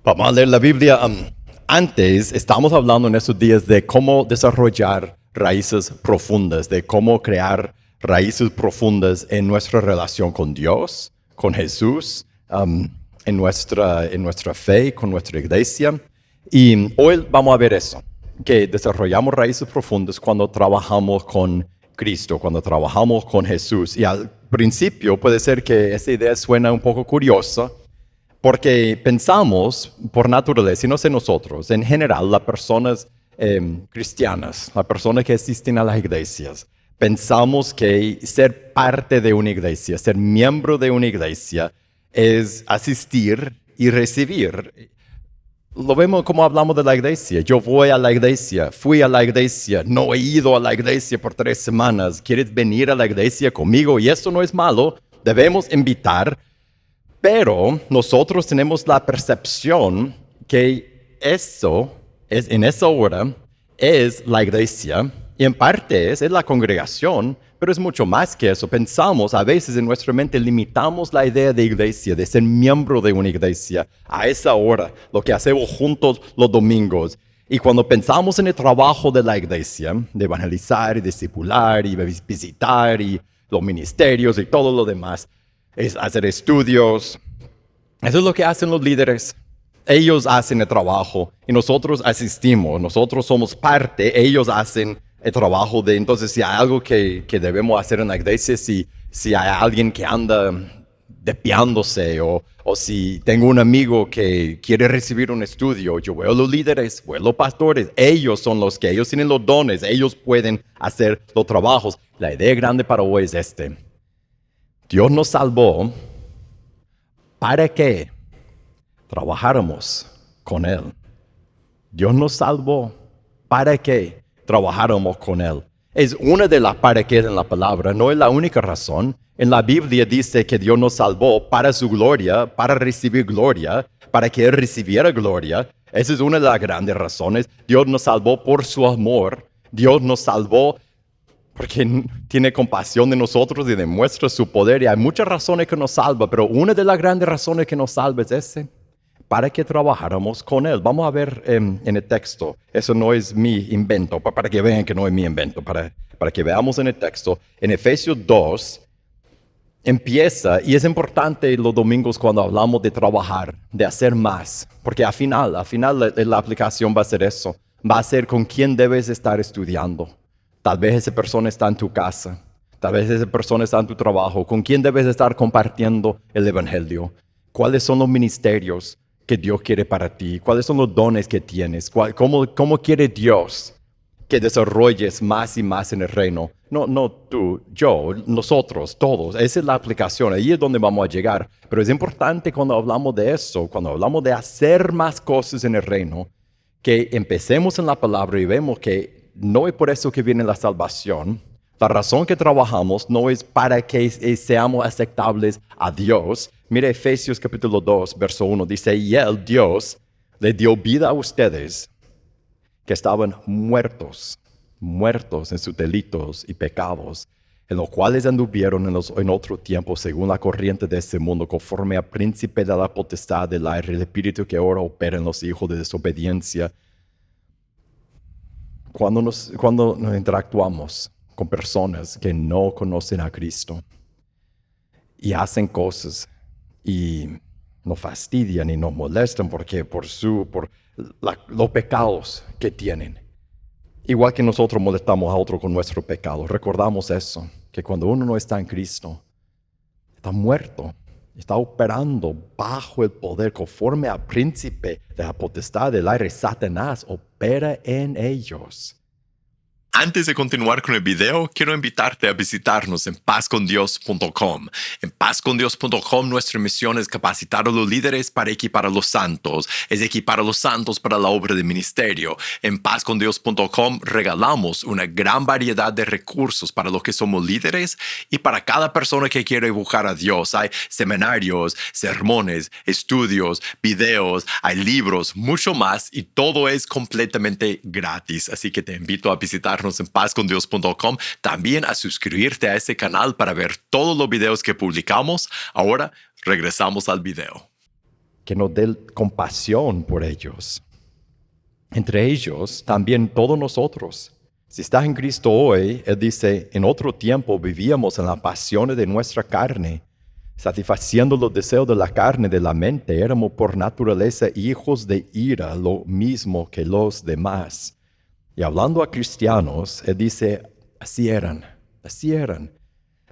Vamos a leer la Biblia. Antes, estamos hablando en estos días de cómo desarrollar raíces profundas, de cómo crear raíces profundas en nuestra relación con Dios, con Jesús, en nuestra fe, con nuestra iglesia. Y hoy vamos a ver eso, que desarrollamos raíces profundas cuando trabajamos con Cristo, cuando trabajamos con Jesús. Y al principio puede ser que esa idea suena un poco curiosa, porque pensamos por naturaleza, y no sé nosotros, en general, las personas cristianas, las personas que asisten a las iglesias, pensamos que ser parte de una iglesia, ser miembro de una iglesia, es asistir y recibir. Lo vemos como hablamos de la iglesia. Yo voy a la iglesia, fui a la iglesia, no he ido a la iglesia por 3 semanas. ¿Quieres venir a la iglesia conmigo? Y eso no es malo, debemos invitar. Pero nosotros tenemos la percepción que eso es en esa hora es la iglesia y en parte es la congregación, pero es mucho más que eso. Pensamos, a veces en nuestra mente limitamos la idea de iglesia, de ser miembro de una iglesia a esa hora, lo que hacemos juntos los domingos. Y cuando pensamos en el trabajo de la iglesia, de evangelizar y discipular y visitar y los ministerios y todo lo demás, es hacer estudios. Eso es lo que hacen los líderes. Ellos hacen el trabajo y nosotros asistimos, nosotros somos parte, ellos hacen el trabajo de, entonces si hay algo que debemos hacer en la iglesia, si hay alguien que anda desviándose o si tengo un amigo que quiere recibir un estudio, yo veo a los líderes, veo a los pastores, ellos son los que, ellos tienen los dones, ellos pueden hacer los trabajos. La idea grande para hoy es Dios nos salvó para que trabajáramos con Él. Dios nos salvó para que trabajáramos con Él. Es una de las para qué en la palabra, no es la única razón. En la Biblia dice que Dios nos salvó para su gloria, para recibir gloria, para que Él recibiera gloria. Esa es una de las grandes razones. Dios nos salvó por su amor. Dios nos salvó porque tiene compasión de nosotros y demuestra su poder. Y hay muchas razones que nos salva, pero una de las grandes razones que nos salva es para que trabajáramos con Él. Vamos a ver en el texto. Eso no es mi invento, para que vean que no es mi invento, para que veamos en el texto. En Efesios 2 empieza, y es importante los domingos cuando hablamos de trabajar, de hacer más, porque al final la aplicación va a ser eso. Va a ser con quién debes estar estudiando. Tal vez esa persona está en tu casa. Tal vez esa persona está en tu trabajo. ¿Con quién debes estar compartiendo el evangelio? ¿Cuáles son los ministerios que Dios quiere para ti? ¿Cuáles son los dones que tienes? ¿Cómo quiere Dios que desarrolles más y más en el reino? No tú, yo, nosotros, todos. Esa es la aplicación. Ahí es donde vamos a llegar. Pero es importante cuando hablamos de eso, cuando hablamos de hacer más cosas en el reino, que empecemos en la palabra y vemos que no es por eso que viene la salvación. La razón que trabajamos no es para que seamos aceptables a Dios. Mire Efesios capítulo 2, verso 1. Dice, y Él, Dios, le dio vida a ustedes que estaban muertos en sus delitos y pecados, en los cuales anduvieron en otro tiempo según la corriente de este mundo, conforme al príncipe de la potestad del aire, el espíritu que ahora opera en los hijos de desobediencia. Cuando nos interactuamos con personas que no conocen a Cristo y hacen cosas y nos fastidian y nos molestan por los pecados que tienen. Igual que nosotros molestamos a otro con nuestros pecados, recordamos eso, que cuando uno no está en Cristo, está muerto. Está operando bajo el poder, conforme al príncipe de la potestad del aire. Satanás opera en ellos. Antes de continuar con el video, quiero invitarte a visitarnos en pazcondios.com. En pazcondios.com nuestra misión es capacitar a los líderes para equipar a los santos, es equipar a los santos para la obra de ministerio. En pazcondios.com regalamos una gran variedad de recursos para los que somos líderes y para cada persona que quiere buscar a Dios. Hay seminarios, sermones, estudios, videos, hay libros, mucho más, y todo es completamente gratis. Así que te invito a visitarnos en pazcondios.com, también a suscribirte a este canal para ver todos los videos que publicamos. Ahora regresamos al video. que nos dé compasión por ellos. Entre ellos, también todos nosotros. Si estás en Cristo hoy, Él dice, en otro tiempo vivíamos en las pasiones de nuestra carne, satisfaciendo los deseos de la carne, de la mente. Éramos por naturaleza hijos de ira, lo mismo que los demás. Y hablando a cristianos, Él dice, así eran.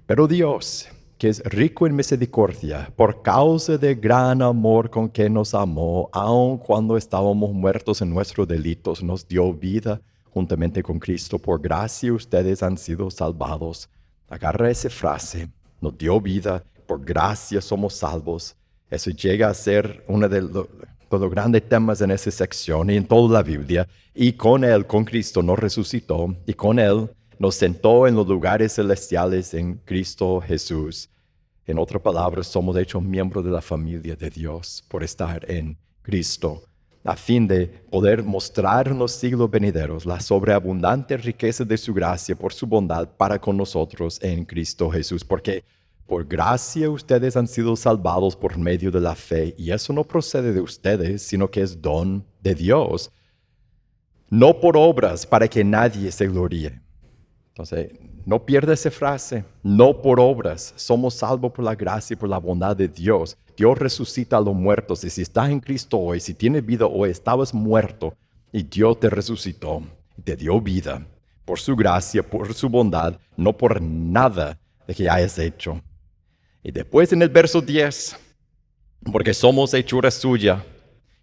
Pero Dios, que es rico en misericordia, por causa del gran amor con que nos amó, aun cuando estábamos muertos en nuestros delitos, nos dio vida juntamente con Cristo. Por gracia ustedes han sido salvados. Agarra esa frase, nos dio vida, por gracia somos salvos. Eso llega a ser uno de los grandes temas en esa sección y en toda la Biblia. Y con Él, con Cristo, nos resucitó y con Él nos sentó en los lugares celestiales en Cristo Jesús. En otras palabras, somos hechos miembros de la familia de Dios por estar en Cristo, a fin de poder mostrar en los siglos venideros la sobreabundante riqueza de su gracia por su bondad para con nosotros en Cristo Jesús. Porque por gracia ustedes han sido salvados por medio de la fe, y eso no procede de ustedes, sino que es don de Dios, no por obras para que nadie se gloríe. Entonces, no pierda esa frase, no por obras, somos salvos por la gracia y por la bondad de Dios. Dios resucita a los muertos, y si estás en Cristo hoy, si tienes vida hoy, estabas muerto y Dios te resucitó, te dio vida por su gracia, por su bondad, no por nada de que hayas hecho. Y después en el verso 10, porque somos hechura suya,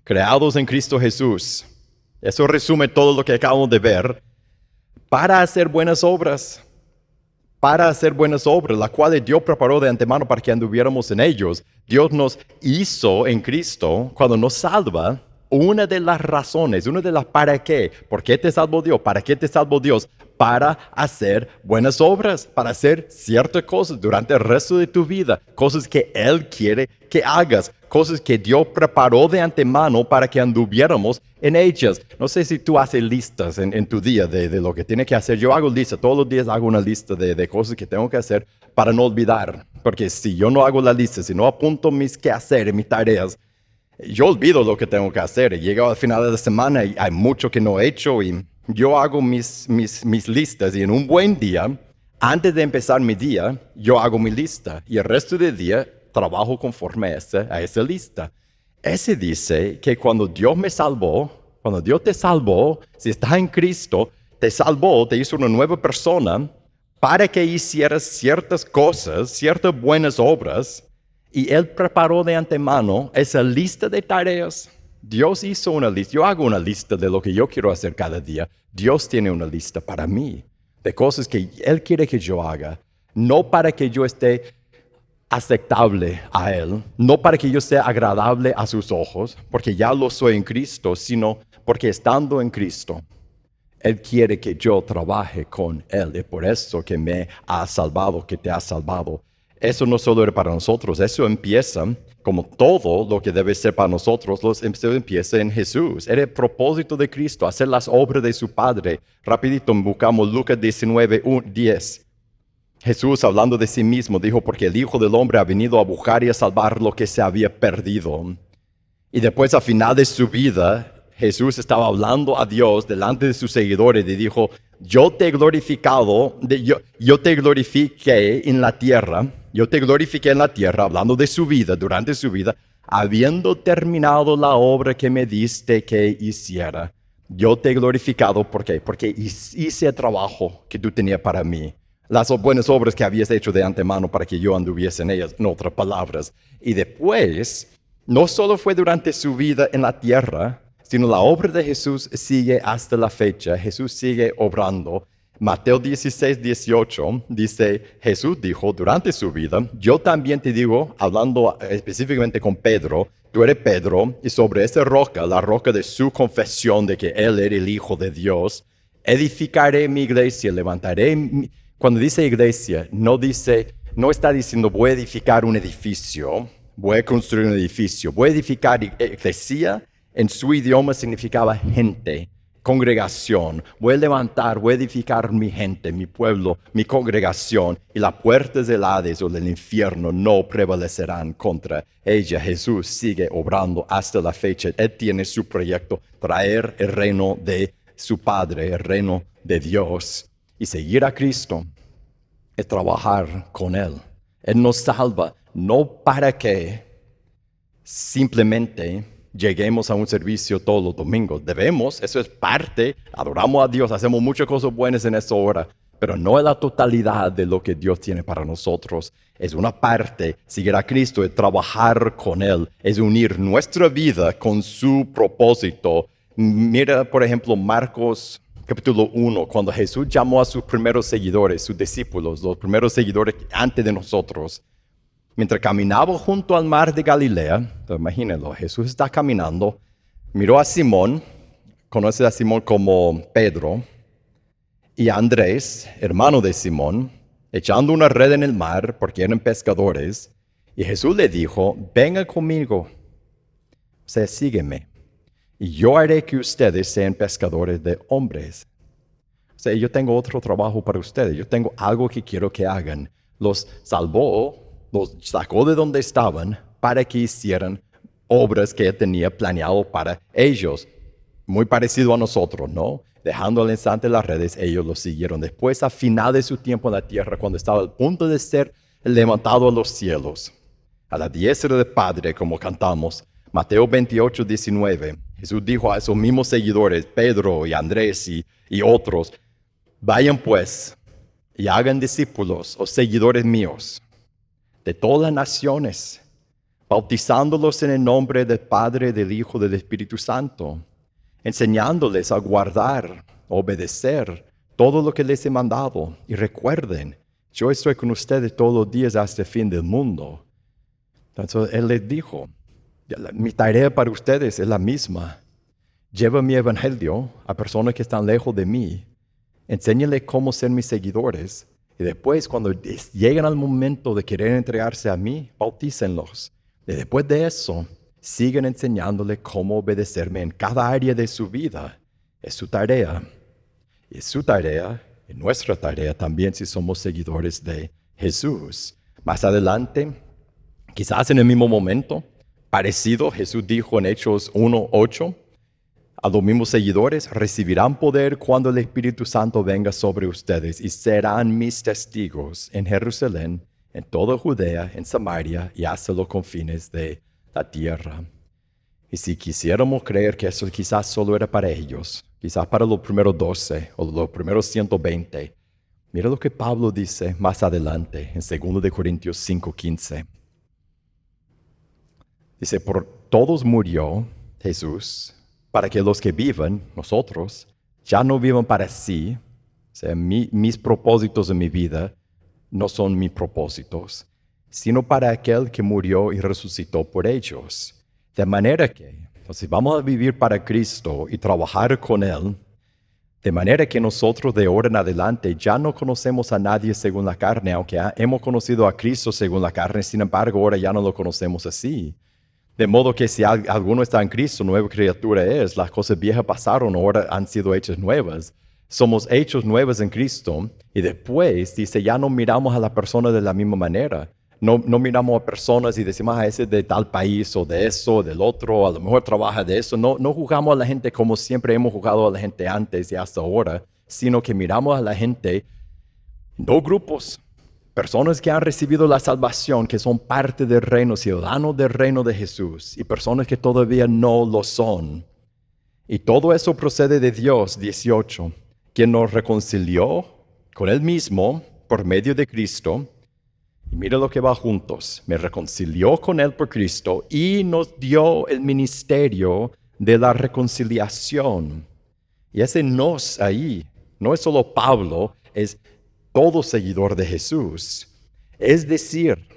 creados en Cristo Jesús. Eso resume todo lo que acabamos de ver. Para hacer buenas obras, las cuales Dios preparó de antemano para que anduviéramos en ellos. Dios nos hizo en Cristo, cuando nos salva, una de las razones, una de las para qué. ¿Por qué te salvó Dios? ¿Para qué te salvó Dios? Para hacer buenas obras, para hacer ciertas cosas durante el resto de tu vida, cosas que Él quiere que hagas, cosas que Dios preparó de antemano para que anduviéramos en ellas. No sé si tú haces listas en tu día de lo que tienes que hacer. Yo hago listas, todos los días hago una lista de cosas que tengo que hacer para no olvidar. Porque si yo no hago la lista, si no apunto mis quehaceres, mis tareas, yo olvido lo que tengo que hacer. Llego al final de la semana y hay mucho que no he hecho, y yo hago mis listas, y en un buen día, antes de empezar mi día, yo hago mi lista, y el resto del día trabajo conforme a esa lista. Ese dice que cuando Dios me salvó, cuando Dios te salvó, si estás en Cristo, te salvó, te hizo una nueva persona para que hicieras ciertas cosas, ciertas buenas obras, y Él preparó de antemano esa lista de tareas. Dios hizo una lista. Yo hago una lista de lo que yo quiero hacer cada día. Dios tiene una lista para mí de cosas que Él quiere que yo haga, no para que yo esté aceptable a Él, no para que yo sea agradable a sus ojos, porque ya lo soy en Cristo, sino porque estando en Cristo, Él quiere que yo trabaje con Él. Es por eso que me ha salvado, que te ha salvado. Eso no solo era para nosotros, eso empieza, como todo lo que debe ser para nosotros, eso empieza en Jesús. Era el propósito de Cristo, hacer las obras de su Padre. Rapidito buscamos Lucas 19:10. Jesús, hablando de sí mismo, dijo, porque el Hijo del Hombre ha venido a buscar y a salvar lo que se había perdido. Y después, al final de su vida, Jesús estaba hablando a Dios delante de sus seguidores y dijo, yo te he glorificado, yo te glorifiqué en la tierra, hablando de su vida, durante su vida, habiendo terminado la obra que me diste que hiciera. Yo te he glorificado, ¿por qué? Porque hice el trabajo que tú tenías para mí. Las buenas obras que habías hecho de antemano para que yo anduviese en ellas, en otras palabras. Y después, no solo fue durante su vida en la tierra, sino la obra de Jesús sigue hasta la fecha. Jesús sigue obrando. Mateo 16:18 dice, Jesús dijo durante su vida, yo también te digo, hablando específicamente con Pedro, tú eres Pedro, y sobre esa roca, la roca de su confesión de que Él era el Hijo de Dios, edificaré mi iglesia, levantaré. Cuando dice iglesia, no está diciendo voy a edificar un edificio, voy a construir un edificio, voy a edificar iglesia. En su idioma significaba gente, congregación, voy a levantar, voy a edificar mi gente, mi pueblo, mi congregación, y las puertas del Hades o del infierno no prevalecerán contra ella. Jesús sigue obrando hasta la fecha. Él tiene su proyecto, traer el reino de su Padre, el reino de Dios, y seguir a Cristo es trabajar con Él. Él nos salva no para que simplemente lleguemos a un servicio todos los domingos. Debemos, eso es parte, adoramos a Dios, hacemos muchas cosas buenas en esta hora, pero no es la totalidad de lo que Dios tiene para nosotros. Es una parte, seguir a Cristo, es trabajar con Él, es unir nuestra vida con su propósito. Mira, por ejemplo, Marcos capítulo 1, cuando Jesús llamó a sus primeros seguidores, sus discípulos, los primeros seguidores antes de nosotros. Mientras caminaba junto al mar de Galilea, imagínenlo, Jesús está caminando, miró a Simón, conoce a Simón como Pedro, y a Andrés, hermano de Simón, echando una red en el mar porque eran pescadores, y Jesús le dijo, venga conmigo, o sea, sígueme, y yo haré que ustedes sean pescadores de hombres. O sea, yo tengo otro trabajo para ustedes, yo tengo algo que quiero que hagan. Los salvó, los sacó de donde estaban para que hicieran obras que Él tenía planeado para ellos. Muy parecido a nosotros, ¿no? Dejando al instante las redes, ellos lo siguieron. Después, a final de su tiempo en la tierra, cuando estaba al punto de ser levantado a los cielos, a la diestra del Padre, como cantamos, Mateo 28, 19, Jesús dijo a esos mismos seguidores, Pedro y Andrés y otros, vayan pues y hagan discípulos o seguidores míos de todas las naciones, bautizándolos en el nombre del Padre, del Hijo, del Espíritu Santo, enseñándoles a guardar, obedecer todo lo que les he mandado. Y recuerden, yo estoy con ustedes todos los días hasta el fin del mundo. Entonces Él les dijo, mi tarea para ustedes es la misma. Lleva mi evangelio a personas que están lejos de mí. Enséñenles cómo ser mis seguidores. Y después, cuando lleguen al momento de querer entregarse a mí, bautícenlos. Y después de eso, siguen enseñándole cómo obedecerme en cada área de su vida. Es su tarea. Y es su tarea, y nuestra tarea también si somos seguidores de Jesús. Más adelante, quizás en el mismo momento, parecido, Jesús dijo en Hechos 1:8, a los mismos seguidores, recibirán poder cuando el Espíritu Santo venga sobre ustedes y serán mis testigos en Jerusalén, en toda Judea, en Samaria y hasta los confines de la tierra. Y si quisiéramos creer que eso quizás solo era para ellos, quizás para los primeros 12 o los primeros 120, mira lo que Pablo dice más adelante en 2 de Corintios 5:15. Dice, por todos murió Jesús, para que los que vivan, nosotros, ya no vivan para sí. O sea, mis propósitos en mi vida no son mis propósitos, sino para aquel que murió y resucitó por ellos. De manera que, entonces, vamos a vivir para Cristo y trabajar con Él, de manera que nosotros de ahora en adelante ya no conocemos a nadie según la carne, aunque hemos conocido a Cristo según la carne, sin embargo, ahora ya no lo conocemos así. De modo que si alguno está en Cristo, nueva criatura es. Las cosas viejas pasaron, ahora han sido hechas nuevas. Somos hechos nuevos en Cristo. Y después dice, ya no miramos a la persona de la misma manera. No miramos a personas y decimos, ese es de tal país o de eso o del otro, a lo mejor trabaja de eso. No juzgamos a la gente como siempre hemos juzgado a la gente antes y hasta ahora, sino que miramos a la gente en dos grupos. Personas que han recibido la salvación, que son parte del reino, ciudadanos del reino de Jesús, y personas que todavía no lo son. Y todo eso procede de Dios, 18, quien nos reconcilió con Él mismo por medio de Cristo. Y mira lo que va juntos. Me reconcilió con Él por Cristo y nos dio el ministerio de la reconciliación. Y ese nos ahí, no es solo Pablo, es todo seguidor de Jesús. Es decir,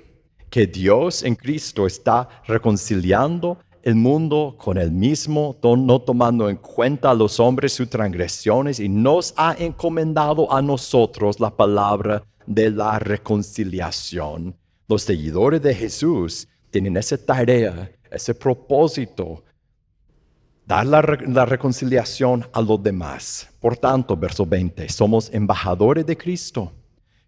que Dios en Cristo está reconciliando el mundo con Él mismo, no tomando en cuenta a los hombres sus transgresiones, y nos ha encomendado a nosotros la palabra de la reconciliación. Los seguidores de Jesús tienen esa tarea, ese propósito, dar la reconciliación a los demás. Por tanto, verso 20, somos embajadores de Cristo,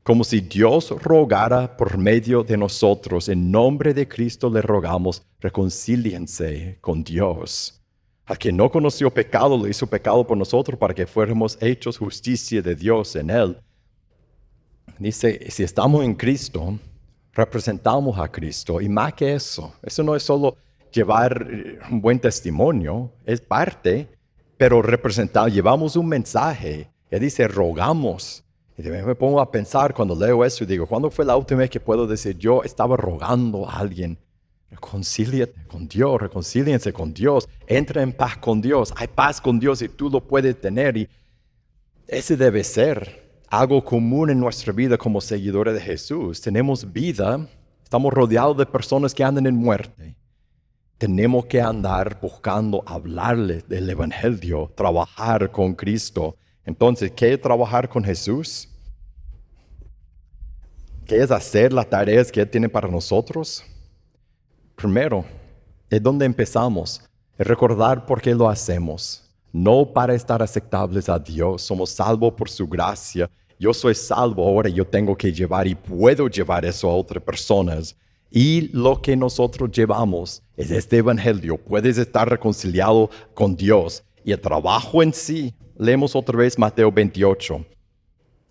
como si Dios rogara por medio de nosotros. En nombre de Cristo le rogamos, reconcíliense con Dios. Al que no conoció pecado, lo hizo pecado por nosotros para que fuéramos hechos justicia de Dios en él. Dice, si estamos en Cristo, representamos a Cristo. Y más que eso no es solo llevar un buen testimonio, es parte, pero llevamos un mensaje. Él dice, rogamos. Y me pongo a pensar cuando leo eso y digo, ¿cuándo fue la última vez que puedo decir, yo estaba rogando a alguien? Reconcíliate con Dios, reconcíliense con Dios, entra en paz con Dios. Hay paz con Dios y tú lo puedes tener. Y ese debe ser algo común en nuestra vida como seguidores de Jesús. Tenemos vida, estamos rodeados de personas que andan en muerte. Tenemos que andar buscando hablarles del Evangelio, trabajar con Cristo. Entonces, ¿qué es trabajar con Jesús? ¿Qué es hacer las tareas que Él tiene para nosotros? Primero, es donde empezamos, es recordar por qué lo hacemos. No para estar aceptables a Dios, somos salvos por su gracia. Yo soy salvo ahora, yo tengo que llevar y puedo llevar eso a otras personas. Y lo que nosotros llevamos es este Evangelio. Puedes estar reconciliado con Dios. Y el trabajo en sí, leemos otra vez Mateo 28.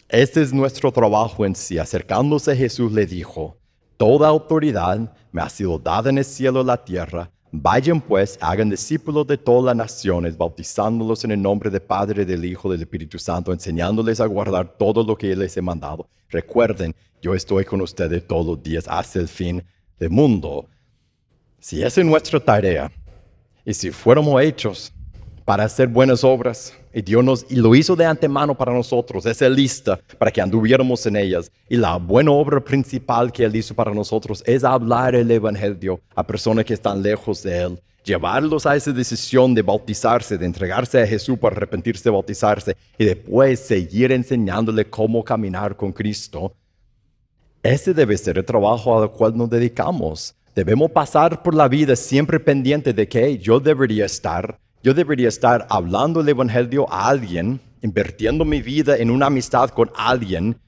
Este es nuestro trabajo en sí. Acercándose a Jesús le dijo, toda autoridad me ha sido dada en el cielo y la tierra. Vayan pues, hagan discípulos de todas las naciones, bautizándolos en el nombre del Padre, del Hijo, del Espíritu Santo, enseñándoles a guardar todo lo que les he mandado. Recuerden, yo estoy con ustedes todos los días hasta el fin del mundo. Si esa es nuestra tarea, y si fuéramos hechos para hacer buenas obras, y Dios lo hizo de antemano para nosotros, esa lista para que anduviéramos en ellas. Y la buena obra principal que Él hizo para nosotros es hablar el Evangelio a personas que están lejos de Él, llevarlos a esa decisión de bautizarse, de entregarse a Jesús para arrepentirse de bautizarse y después seguir enseñándole cómo caminar con Cristo. Ese debe ser el trabajo al cual nos dedicamos. Debemos pasar por la vida siempre pendiente de que yo debería estar hablando el Evangelio a alguien, invirtiendo mi vida en una amistad con alguien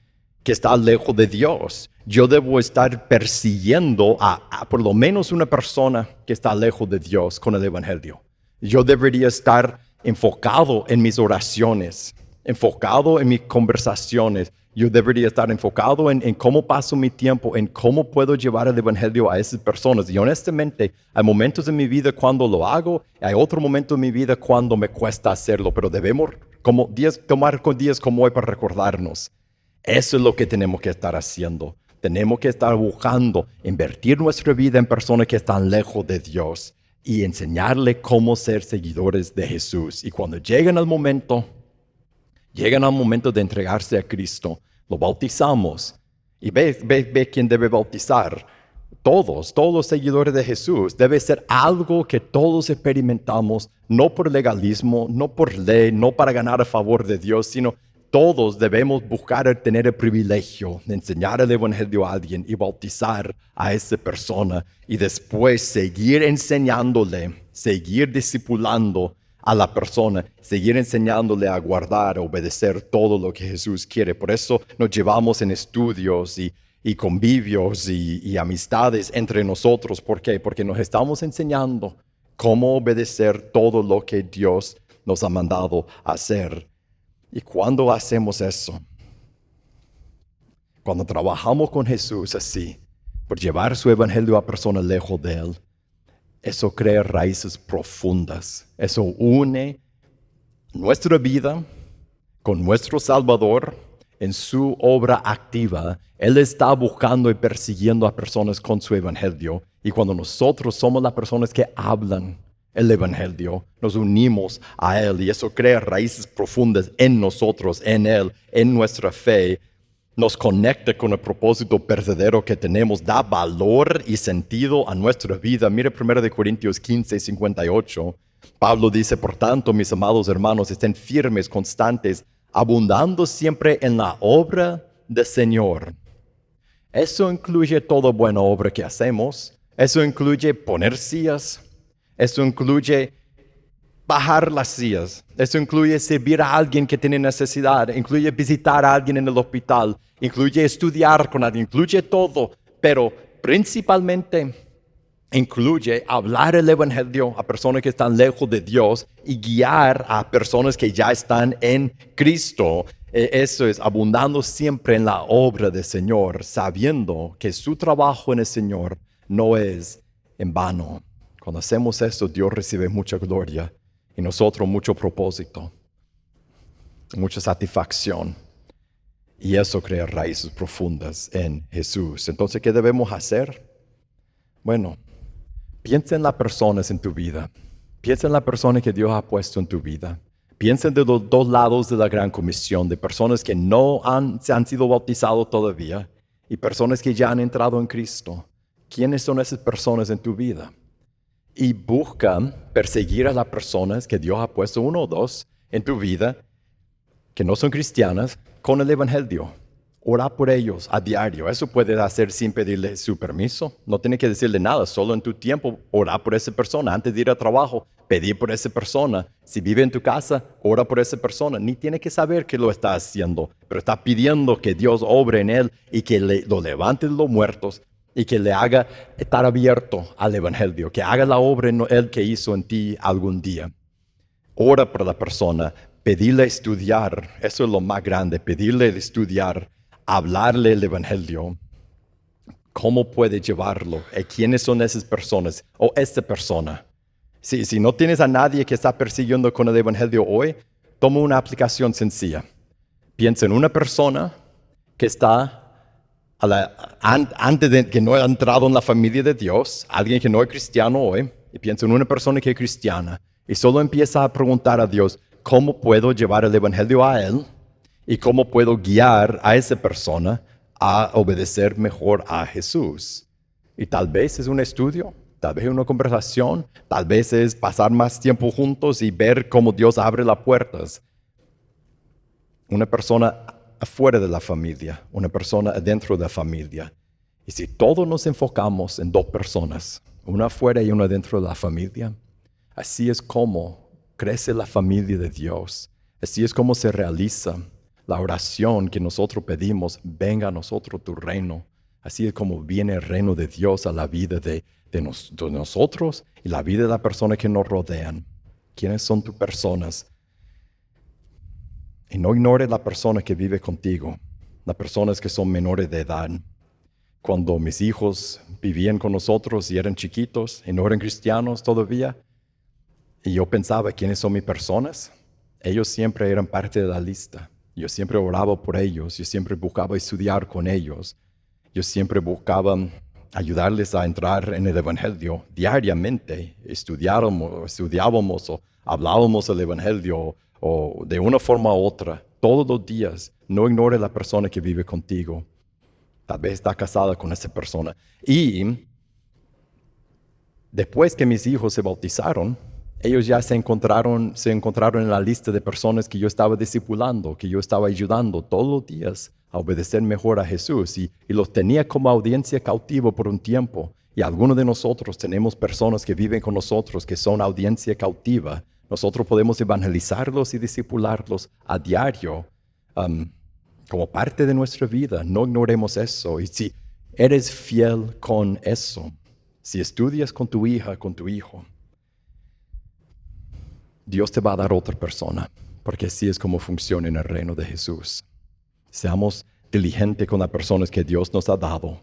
que está lejos de Dios. Yo debo estar persiguiendo a por lo menos una persona que está lejos de Dios con el Evangelio. Yo debería estar enfocado en mis oraciones, enfocado en mis conversaciones. Yo debería estar enfocado en cómo paso mi tiempo, en cómo puedo llevar el Evangelio a esas personas. Y honestamente, hay momentos en mi vida cuando lo hago, hay otro momento en mi vida cuando me cuesta hacerlo, pero debemos tomar días como hoy para recordarnos. Eso es lo que tenemos que estar haciendo. Tenemos que estar buscando, invertir nuestra vida en personas que están lejos de Dios y enseñarle cómo ser seguidores de Jesús. Y cuando llegan al momento de entregarse a Cristo, lo bautizamos. Y ve quién debe bautizar. Todos los seguidores de Jesús. Debe ser algo que todos experimentamos, no por legalismo, no por ley, no para ganar a favor de Dios, sino todos debemos buscar tener el privilegio de enseñar el Evangelio a alguien y bautizar a esa persona y después seguir enseñándole, seguir discipulando a la persona, seguir enseñándole a guardar, a obedecer todo lo que Jesús quiere. Por eso nos llevamos en estudios y convivios y amistades entre nosotros. ¿Por qué? Porque nos estamos enseñando cómo obedecer todo lo que Dios nos ha mandado hacer. Y cuando hacemos eso, cuando trabajamos con Jesús así, por llevar su evangelio a personas lejos de Él, eso crea raíces profundas. Eso une nuestra vida con nuestro Salvador en su obra activa. Él está buscando y persiguiendo a personas con su evangelio. Y cuando nosotros somos las personas que hablan el evangelio, nos unimos a Él. Y eso crea raíces profundas en nosotros, en Él, en nuestra fe. Nos conecta con el propósito verdadero que tenemos, da valor y sentido a nuestra vida. Mire 1 Corintios 15, 58. Pablo dice, por tanto, mis amados hermanos, estén firmes, constantes, abundando siempre en la obra del Señor. Eso incluye toda buena obra que hacemos. Eso incluye poner sillas. Eso incluye bajar las sillas. Eso incluye servir a alguien que tiene necesidad, incluye visitar a alguien en el hospital, incluye estudiar con alguien, incluye todo, pero principalmente incluye hablar el evangelio a personas que están lejos de Dios y guiar a personas que ya están en Cristo. Eso es abundando siempre en la obra del Señor, sabiendo que su trabajo en el Señor no es en vano. Cuando hacemos eso, Dios recibe mucha gloria y nosotros mucho propósito, mucha satisfacción. Y eso crea raíces profundas en Jesús. Entonces, ¿qué debemos hacer? Bueno, piensa en las personas en tu vida. Piensa en las personas que Dios ha puesto en tu vida. Piensa de los dos lados de la gran comisión, de personas que no se han sido bautizados todavía y personas que ya han entrado en Cristo. ¿Quiénes son esas personas en tu vida? Y busca perseguir a las personas que Dios ha puesto, uno o dos, en tu vida, que no son cristianas, con el evangelio. Ora por ellos a diario. Eso puedes hacer sin pedirle su permiso. No tienes que decirle nada. Solo en tu tiempo, orar por esa persona. Antes de ir al trabajo, pedir por esa persona. Si vive en tu casa, ora por esa persona. Ni tiene que saber que lo está haciendo, pero está pidiendo que Dios obre en él y que lo levante de los muertos y que le haga estar abierto al evangelio, que haga la obra en él que hizo en ti algún día. Ora por la persona. Pedirle estudiar. Eso es lo más grande. Pedirle estudiar. Hablarle el evangelio, cómo puede llevarlo, quiénes son esas personas o esta persona. Si no tienes a nadie que está persiguiendo con el evangelio hoy, toma una aplicación sencilla. Piensa en una persona que está antes de que no ha entrado en la familia de Dios, alguien que no es cristiano hoy, y piensa en una persona que es cristiana y solo empieza a preguntar a Dios, ¿cómo puedo llevar el evangelio a él? ¿Y cómo puedo guiar a esa persona a obedecer mejor a Jesús? Y tal vez es un estudio, tal vez es una conversación, tal vez es pasar más tiempo juntos y ver cómo Dios abre las puertas. Una persona afuera de la familia, una persona adentro de la familia. Y si todos nos enfocamos en dos personas, una afuera y una dentro de la familia, así es como crece la familia de Dios. Así es como se realiza la oración que nosotros pedimos, venga a nosotros tu reino. Así es como viene el reino de Dios a la vida de nosotros y la vida de las personas que nos rodean. ¿Quiénes son tus personas? Y no ignores la persona que vive contigo, las personas que son menores de edad. Cuando mis hijos vivían con nosotros y eran chiquitos y no eran cristianos todavía, y yo pensaba, ¿quiénes son mis personas? Ellos siempre eran parte de la lista. Yo siempre oraba por ellos, yo siempre buscaba estudiar con ellos, yo siempre buscaba ayudarles a entrar en el evangelio diariamente. Estudiábamos o hablábamos el evangelio o de una forma u otra, todos los días. No ignore la persona que vive contigo. Tal vez está casada con esa persona. Y después que mis hijos se bautizaron, ellos ya se encontraron en la lista de personas que yo estaba discipulando, que yo estaba ayudando todos los días a obedecer mejor a Jesús. Y los tenía como audiencia cautiva por un tiempo. Y algunos de nosotros tenemos personas que viven con nosotros que son audiencia cautiva. Nosotros podemos evangelizarlos y discipularlos a diario como parte de nuestra vida. No ignoremos eso. Y si eres fiel con eso, si estudias con tu hija, con tu hijo, Dios te va a dar otra persona, porque así es como funciona en el reino de Jesús. Seamos diligentes con las personas que Dios nos ha dado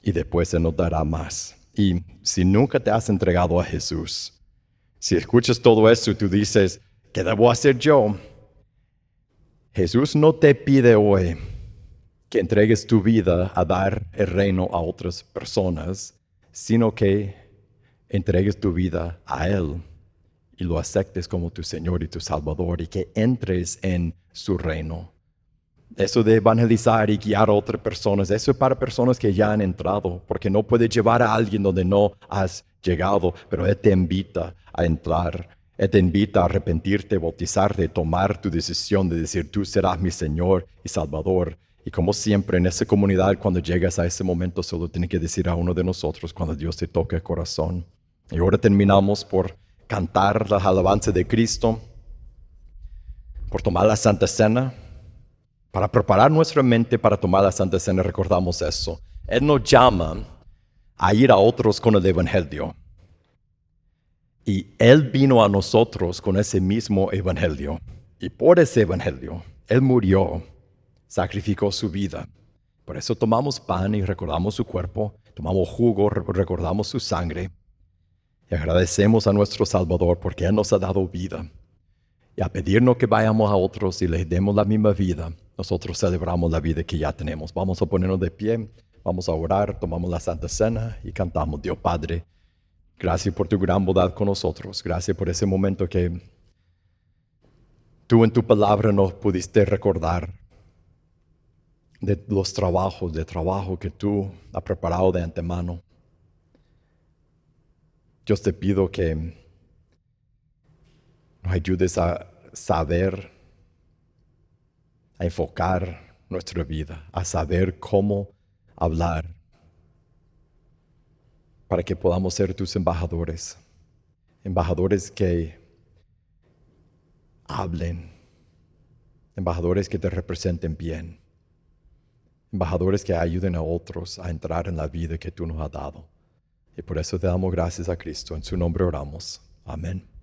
y después Él nos dará más. Y si nunca te has entregado a Jesús, si escuchas todo eso y tú dices, ¿qué debo hacer yo? Jesús no te pide hoy que entregues tu vida a dar el reino a otras personas, sino que entregues tu vida a Él y lo aceptes como tu Señor y tu Salvador y que entres en su reino. Eso de evangelizar y guiar a otras personas, eso es para personas que ya han entrado, porque no puedes llevar a alguien donde no has llegado, pero Él te invita a entrar. Él te invita a arrepentirte, bautizarte, tomar tu decisión de decir, tú serás mi Señor y Salvador. Y como siempre en esa comunidad, cuando llegas a ese momento, solo tienes que decir a uno de nosotros cuando Dios te toque el corazón. Y ahora terminamos por cantar las alabanzas de Cristo, por tomar la Santa Cena. Para preparar nuestra mente para tomar la Santa Cena, recordamos eso. Él nos llama a ir a otros con el Evangelio. Y Él vino a nosotros con ese mismo Evangelio. Y por ese Evangelio, Él murió, sacrificó su vida. Por eso tomamos pan y recordamos su cuerpo, tomamos jugo, recordamos su sangre. Y agradecemos a nuestro Salvador porque Él nos ha dado vida. Y a pedirnos que vayamos a otros y les demos la misma vida, nosotros celebramos la vida que ya tenemos. Vamos a ponernos de pie, vamos a orar, tomamos la Santa Cena y cantamos: Dios Padre, gracias por tu gran bondad con nosotros. Gracias por ese momento que tú en tu palabra nos pudiste recordar de los trabajos, de trabajo que tú has preparado de antemano. Dios, te pido que nos ayudes a saber, a enfocar nuestra vida, a saber cómo hablar, para que podamos ser tus embajadores, embajadores que hablen, embajadores que te representen bien, embajadores que ayuden a otros a entrar en la vida que tú nos has dado. Y por eso te damos gracias a Cristo. En su nombre oramos. Amén.